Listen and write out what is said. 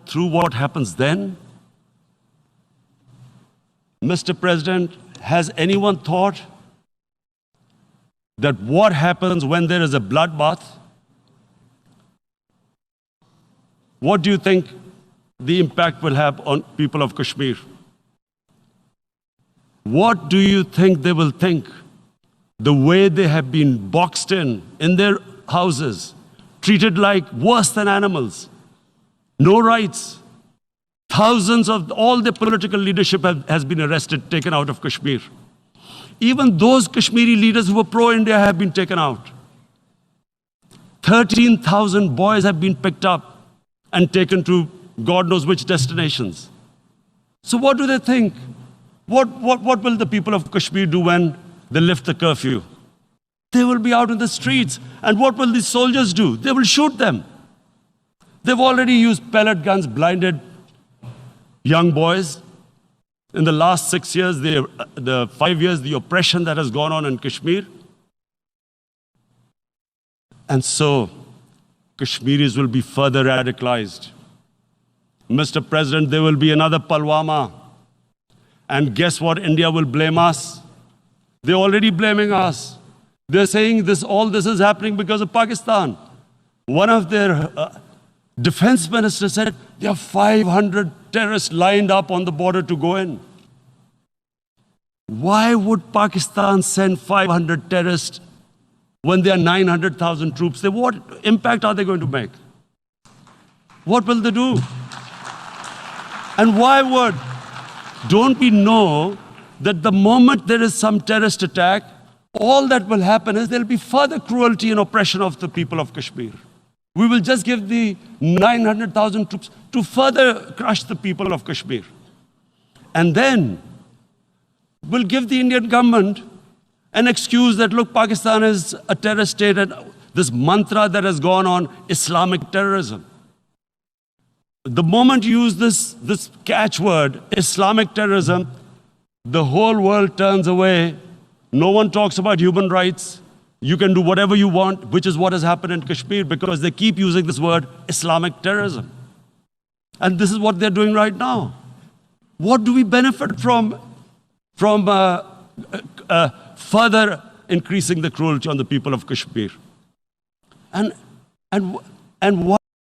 through what happens then? Mr. President, has anyone thought that what happens when there is a bloodbath? What do you think the impact will have on people of Kashmir? What do you think they will think? The way they have been boxed in their houses, treated like worse than animals, no rights. Thousands of all the political leadership has been arrested, taken out of Kashmir. Even those Kashmiri leaders who were pro-India have been taken out. 13,000 boys have been picked up and taken to God knows which destinations. So what do they think? What will the people of Kashmir do when they lift the curfew? They will be out in the streets. And what will these soldiers do? They will shoot them. They've already used pellet guns, blinded young boys. In the last 6 years, the 5 years, the oppression that has gone on in Kashmir. And so, Kashmiris will be further radicalized. Mr. President, there will be another Pulwama. And guess what? India will blame us. They're already blaming us. They're saying all this is happening because of Pakistan. One of their defense ministers said there are 500 terrorists lined up on the border to go in. Why would Pakistan send 500 terrorists when there are 900,000 troops? What impact are they going to make? What will they do? And why would? Don't we know that the moment there is some terrorist attack, all that will happen is there will be further cruelty and oppression of the people of Kashmir. We will just give the 900,000 troops to further crush the people of Kashmir. And then we'll give the Indian government an excuse that, look, Pakistan is a terrorist state, and this mantra that has gone on, Islamic terrorism. The moment you use this catchword, Islamic terrorism, the whole world turns away. No one talks about human rights. You can do whatever you want, which is what has happened in Kashmir, because they keep using this word, Islamic terrorism. And this is what they're doing right now. What do we benefit from further increasing the cruelty on the people of Kashmir? And why